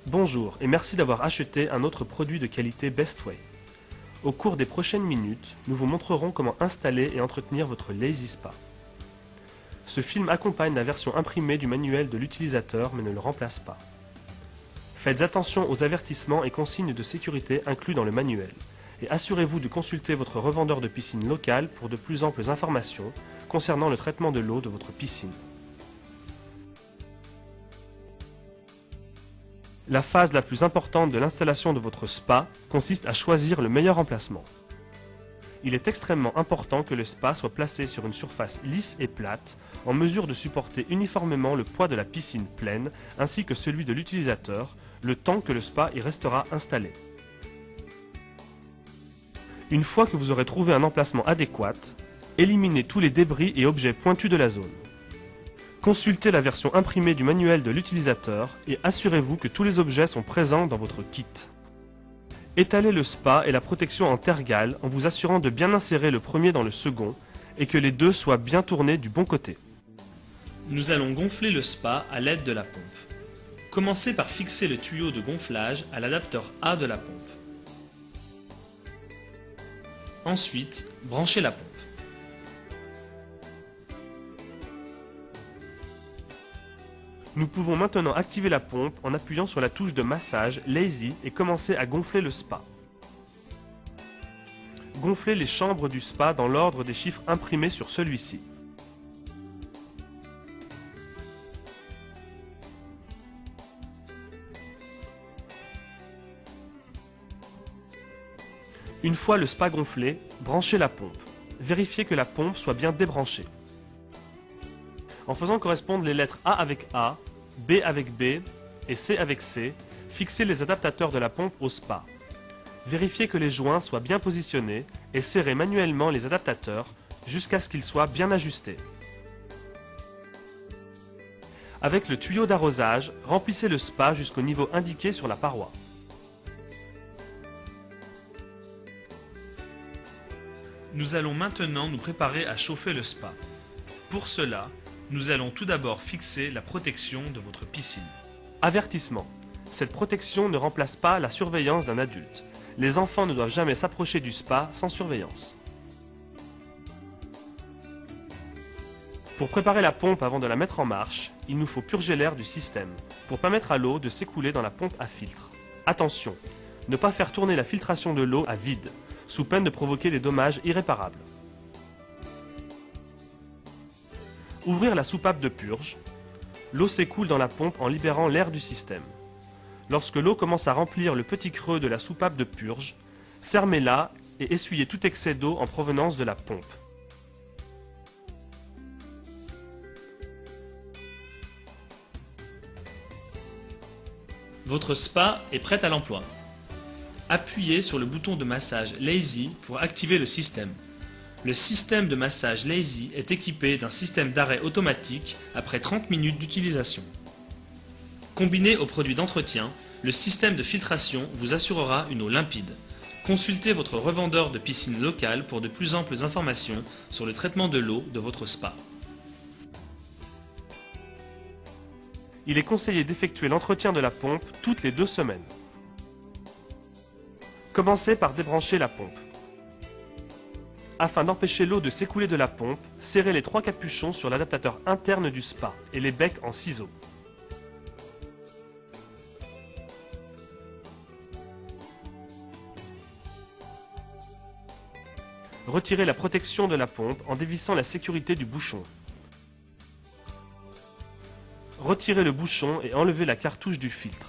Bonjour et merci d'avoir acheté un autre produit de qualité Bestway. Au cours des prochaines minutes, nous vous montrerons comment installer et entretenir votre Lazy Spa. Ce film accompagne la version imprimée du manuel de l'utilisateur mais ne le remplace pas. Faites attention aux avertissements et consignes de sécurité inclus dans le manuel et assurez-vous de consulter votre revendeur de piscine local pour de plus amples informations concernant le traitement de l'eau de votre piscine. La phase la plus importante de l'installation de votre spa consiste à choisir le meilleur emplacement. Il est extrêmement important que le spa soit placé sur une surface lisse et plate, en mesure de supporter uniformément le poids de la piscine pleine ainsi que celui de l'utilisateur, le temps que le spa y restera installé. Une fois que vous aurez trouvé un emplacement adéquat, éliminez tous les débris et objets pointus de la zone. Consultez la version imprimée du manuel de l'utilisateur et assurez-vous que tous les objets sont présents dans votre kit. Étalez le spa et la protection en tergale en vous assurant de bien insérer le premier dans le second et que les deux soient bien tournés du bon côté. Nous allons gonfler le spa à l'aide de la pompe. Commencez par fixer le tuyau de gonflage à l'adapteur A de la pompe. Ensuite, branchez la pompe. Nous pouvons maintenant activer la pompe en appuyant sur la touche de massage Lazy et commencer à gonfler le spa. Gonflez les chambres du spa dans l'ordre des chiffres imprimés sur celui-ci. Une fois le spa gonflé, branchez la pompe. Vérifiez que la pompe soit bien débranchée. En faisant correspondre les lettres A avec A, B avec B et C avec C, fixez les adaptateurs de la pompe au spa. Vérifiez que les joints soient bien positionnés et serrez manuellement les adaptateurs jusqu'à ce qu'ils soient bien ajustés. Avec le tuyau d'arrosage, remplissez le spa jusqu'au niveau indiqué sur la paroi. Nous allons maintenant nous préparer à chauffer le spa. Pour cela, nous allons tout d'abord fixer la protection de votre piscine. Avertissement. Cette protection ne remplace pas la surveillance d'un adulte. Les enfants ne doivent jamais s'approcher du spa sans surveillance. Pour préparer la pompe avant de la mettre en marche, il nous faut purger l'air du système, pour permettre à l'eau de s'écouler dans la pompe à filtre. Attention, ne pas faire tourner la filtration de l'eau à vide, sous peine de provoquer des dommages irréparables. Ouvrir la soupape de purge. L'eau s'écoule dans la pompe en libérant l'air du système. Lorsque l'eau commence à remplir le petit creux de la soupape de purge, fermez-la et essuyez tout excès d'eau en provenance de la pompe. Votre spa est prêt à l'emploi. Appuyez sur le bouton de massage Lazy pour activer le système. Le système de massage Lazy est équipé d'un système d'arrêt automatique après 30 minutes d'utilisation. Combiné au produit d'entretien, le système de filtration vous assurera une eau limpide. Consultez votre revendeur de piscine local pour de plus amples informations sur le traitement de l'eau de votre spa. Il est conseillé d'effectuer l'entretien de la pompe toutes les 2 semaines. Commencez par débrancher la pompe. Afin d'empêcher l'eau de s'écouler de la pompe, serrez les 3 capuchons sur l'adaptateur interne du spa et les becs en ciseaux. Retirez la protection de la pompe en dévissant la sécurité du bouchon. Retirez le bouchon et enlevez la cartouche du filtre.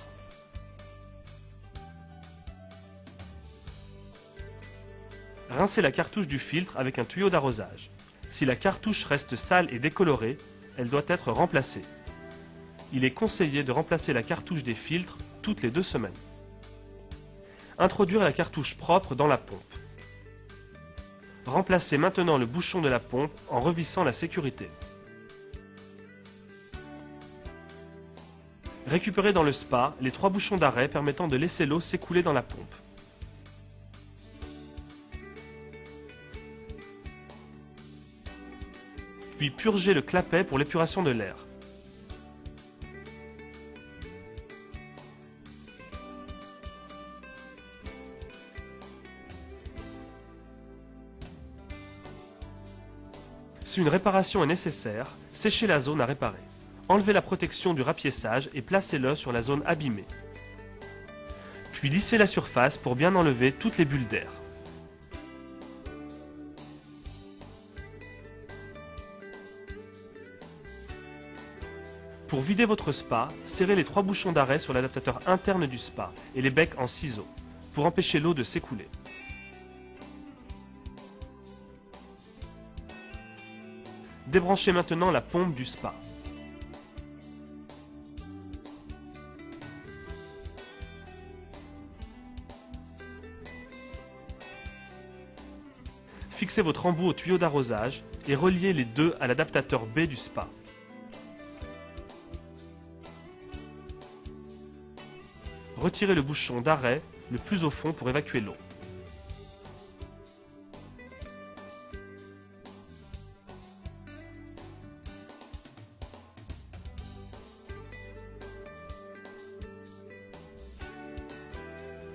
Rincez la cartouche du filtre avec un tuyau d'arrosage. Si la cartouche reste sale et décolorée, elle doit être remplacée. Il est conseillé de remplacer la cartouche des filtres toutes les 2 semaines. Introduire la cartouche propre dans la pompe. Remplacez maintenant le bouchon de la pompe en revissant la sécurité. Récupérez dans le spa les 3 bouchons d'arrêt permettant de laisser l'eau s'écouler dans la pompe. Puis purgez le clapet pour l'épuration de l'air. Si une réparation est nécessaire, séchez la zone à réparer. Enlevez la protection du rapiessage et placez-le sur la zone abîmée. Puis lissez la surface pour bien enlever toutes les bulles d'air. Pour vider votre spa, serrez les 3 bouchons d'arrêt sur l'adaptateur interne du spa et les becs en ciseaux, pour empêcher l'eau de s'écouler. Débranchez maintenant la pompe du spa. Fixez votre embout au tuyau d'arrosage et reliez les deux à l'adaptateur B du spa. Retirez le bouchon d'arrêt le plus au fond pour évacuer l'eau.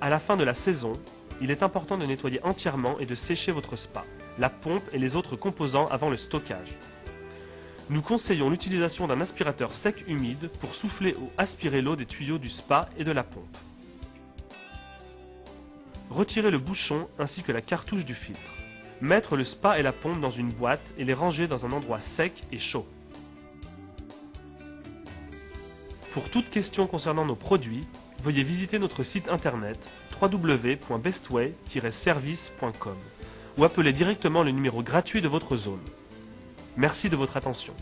À la fin de la saison, il est important de nettoyer entièrement et de sécher votre spa, la pompe et les autres composants avant le stockage. Nous conseillons l'utilisation d'un aspirateur sec humide pour souffler ou aspirer l'eau des tuyaux du spa et de la pompe. Retirez le bouchon ainsi que la cartouche du filtre. Mettre le spa et la pompe dans une boîte et les ranger dans un endroit sec et chaud. Pour toute question concernant nos produits, veuillez visiter notre site internet www.bestway-service.com ou appeler directement le numéro gratuit de votre zone. Merci de votre attention.